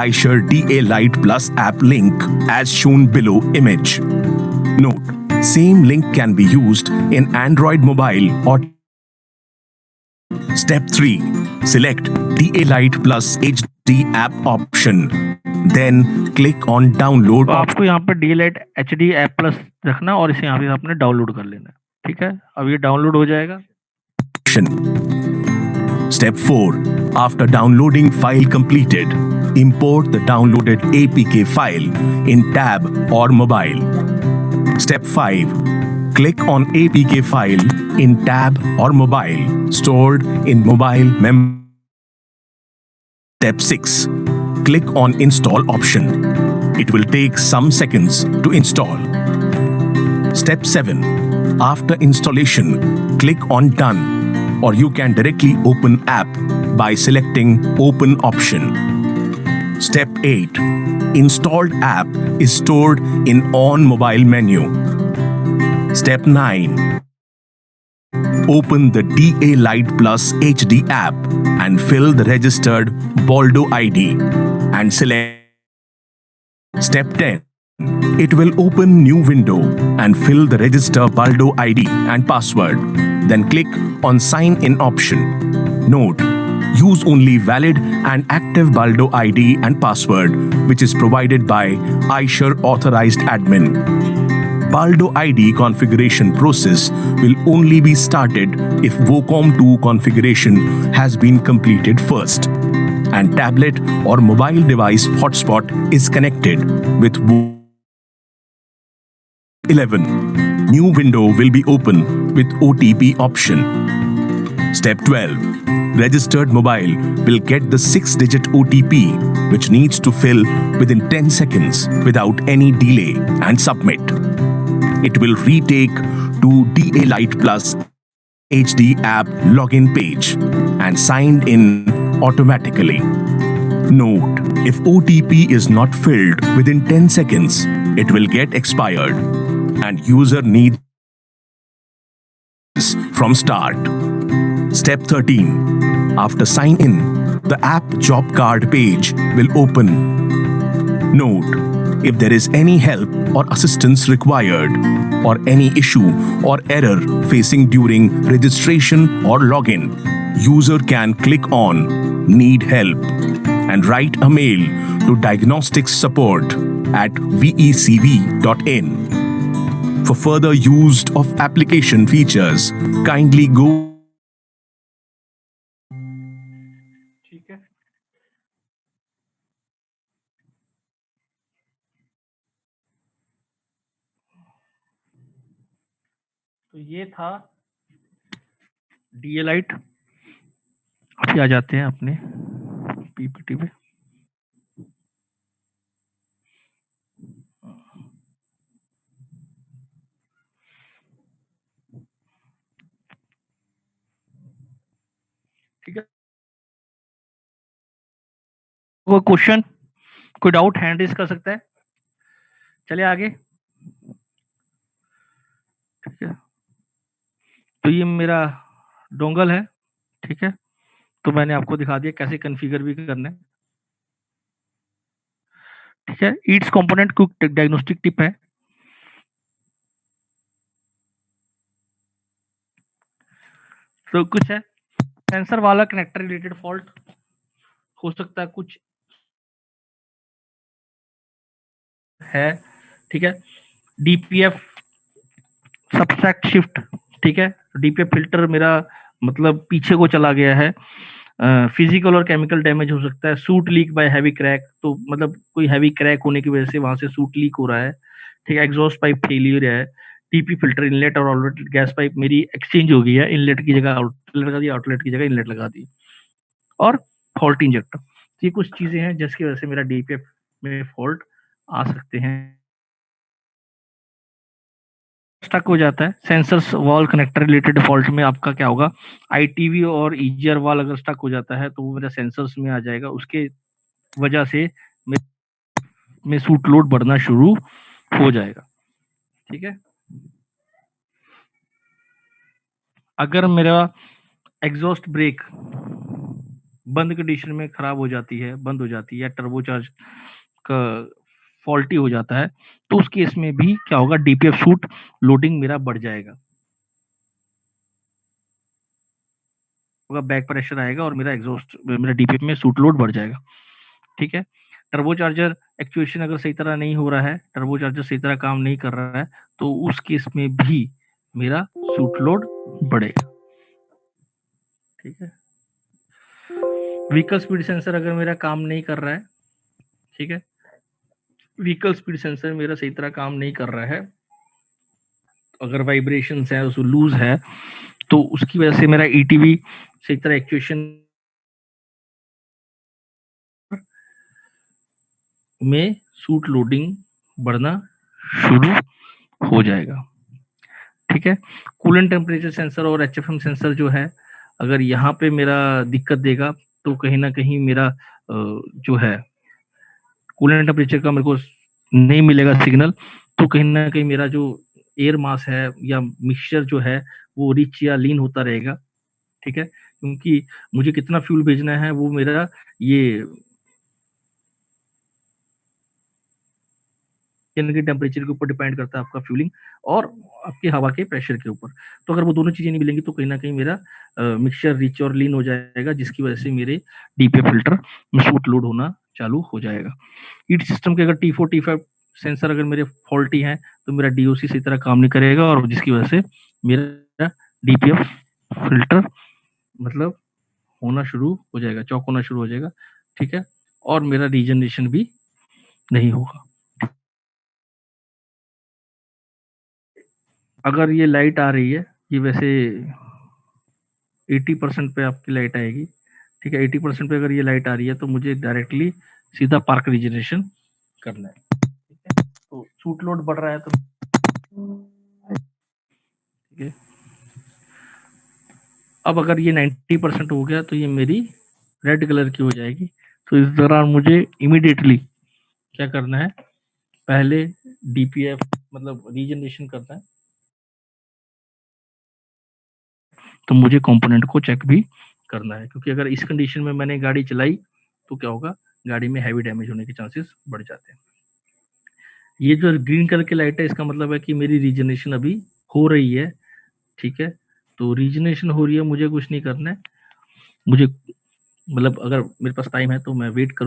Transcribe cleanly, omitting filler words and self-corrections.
iShare DA Lite Plus app link as shown below image. Note, same link can be used in Android mobile or Step 3. Select DA Lite Plus HD app option. Then click on download. तो आपको यहाँ पर DA Lite HD app plus रखना और इसे यहाँ पे आपने डाउनलोड कर लेना। ठीक है, अब ये डाउनलोड हो जाएगा। Step 4. After downloading file completed, import the downloaded APK file in tab or mobile. Step 5. Click on APK file in tab or mobile stored in mobile memory. Step 6. Click on install option. It will take some seconds to install. Step 7. After installation, click on done, or you can directly open app by selecting open option. Step 8. Installed app is stored in on mobile menu. Step 9. Open the DA Lite Plus HD app and fill the registered Baldo ID and select. Step 10. It will open new window and fill the register Baldo ID and password. Then click on sign in option. Note, use only valid and active Baldo ID and password which is provided by iShare authorized admin. Baldo ID configuration process will only be started if WOCOM 2 configuration has been completed first and tablet or mobile device hotspot is connected with 11. New window will be open with OTP option. Step 12. Registered mobile will get the 6-digit OTP which needs to fill within 10 seconds without any delay and submit. It will retake to DA Lite Plus HD app login page and signed in automatically. Note, if OTP is not filled within 10 seconds, it will get expired and user needs from start. Step 13. After sign in, the app job card page will open. Note, if there is any help or assistance required or any issue or error facing during registration or login, user can click on Need Help and write a mail to diagnostics support at vecv.in. For further use of application features, kindly go. ठीक है, तो ये था DA Lite। अभी आ जाते हैं अपने PPT पे। ठीक है, कोई क्वेश्चन, कोई डाउट हैंड रेज कर सकता है। चलिए आगे। ठीक है, तो ये मेरा डोंगल है। ठीक है, तो मैंने आपको दिखा दिया कैसे कॉन्फ़िगर भी करना है। ठीक है, Yeats component quick diagnostic tip है। तो कुछ है सेंसर वाला कनेक्टर रिलेटेड फॉल्ट हो सकता है, कुछ है। ठीक है, डीपीएफ सबट्रैक्ट शिफ्ट। ठीक है, डीपीएफ फिल्टर मेरा मतलब पीछे को चला गया है। फिजिकल और केमिकल डैमेज हो सकता है। Suit leak bye heavy crack, तो मतलब कोई हैवी क्रैक होने की वजह से वहां से सूट लीक हो रहा है। ठीक है, एग्जॉस्ट पाइप फेलियर है। टीपी फिल्टर इनलेट और आउटलेट गैस पाइप मेरी एक्सचेंज हो गई है, इनलेट की जगह आउटलेट लगा दी, आउटलेट की जगह इनलेट लगा दी। और फॉल्ट इंजेक्टर, ये कुछ चीजें हैं जिसकी वजह से मेरा डीपीएफ में फॉल्ट आ सकते हैं। स्टक हो जाता है sensors wall connector related fault में आपका क्या होगा, आईटीवी और ईजीआर वॉल अगर स्टक हो जाता है तो वो मेरा सेंसर्स में आ जाएगा, उसके वजह से में सूट लोड बढ़ना शुरू हो जाएगा। ठीक है, अगर मेरा एग्जॉस्ट ब्रेक बंद कंडीशन में खराब हो जाती है, बंद हो जाती है, या टर्बोचार्ज का फॉल्टी हो जाता है, तो उस केस में भी क्या होगा, डीपीएफ सूट लोडिंग मेरा बढ़ जाएगा, बैक प्रेशर आएगा और मेरा डीपीएफ में सूट लोड बढ़ जाएगा। ठीक है, टर्बोचार्जर एक्चुएशन अगर सही तरह नहीं हो रहा है, टर्बोचार्जर सही तरह काम नहीं कर रहा है, तो उस केस में भी मेरा सूट लोड बढ़ेगा। ठीक है, व्हीकल स्पीड सेंसर अगर मेरा काम नहीं कर रहा है, ठीक है, व्हीकल स्पीड सेंसर मेरा सही तरह काम नहीं कर रहा है, अगर वाइब्रेशन है, उसको लूज है, तो उसकी वजह से मेरा ईटीवी सही तरह एक्चुएशन में सूट लोडिंग बढ़ना शुरू हो जाएगा। ठीक है, कूलेंट टेम्परेचर सेंसर और एचएफएम सेंसर जो है, अगर यहाँ पे मेरा दिक्कत देगा, तो कहीं ना कहीं मेरा जो है कूलेंट टेम्परेचर का मेरे को नहीं मिलेगा सिग्नल, तो कहीं ना कहीं मेरा जो एयर मास है या मिक्सचर जो है वो रिच या लीन होता रहेगा। ठीक है, क्योंकि मुझे कितना फ्यूल भेजना है वो मेरा ये इंजन के टेम्परेचर के ऊपर डिपेंड करता है, आपका फ्यूलिंग और आपकी हवा के प्रेशर के ऊपर। तो अगर वो दोनों चीजें नहीं मिलेंगी, तो कहीं ना कहीं मेरा मिक्सचर रिच और लीन हो जाएगा, जिसकी वजह से मेरे डीपीएफ फिल्टर में सूट लोड होना चालू हो जाएगा। हीट सिस्टम के अगर T4 T5 सेंसर अगर मेरे फॉल्टी हैं, तो मेरा डीओसी सही तरह काम नहीं करेगा, और जिसकी वजह से मेरा डीपीएफ फिल्टर मतलब होना शुरू हो जाएगा, चौक होना शुरू हो जाएगा। ठीक है, और मेरा रीजनरेशन भी नहीं होगा। अगर ये लाइट आ रही है, ये वैसे 80% पे आपकी लाइट आएगी। ठीक है, 80% पे अगर ये लाइट आ रही है, तो मुझे डायरेक्टली सीधा पार्क रीजनरेशन करना है। ठीक है, तो सूट लोड बढ़ रहा है, तो ठीक है, अब अगर ये 90% हो गया, तो ये मेरी रेड कलर की हो जाएगी। तो इस दौरान मुझे इमीडिएटली क्या करना है, पहले डीपीएफ मतलब रीजनरेशन करना है, तो मुझे कंपोनेंट को चेक भी करना है, क्योंकि अगर इस कंडीशन में मैंने गाड़ी चलाई, तो क्या होगा, गाड़ी में हैवी डैमेज होने के चांसेस बढ़ जाते हैं। ये जो ग्रीन कलर की लाइट है, इसका मतलब है कि मेरी रीजनरेशन अभी हो रही है। ठीक है, तो रीजनरेशन हो रही है, मुझे कुछ नहीं करना है, मुझे मतलब अगर मेरे पास टाइम है तो मैं वेट करूं,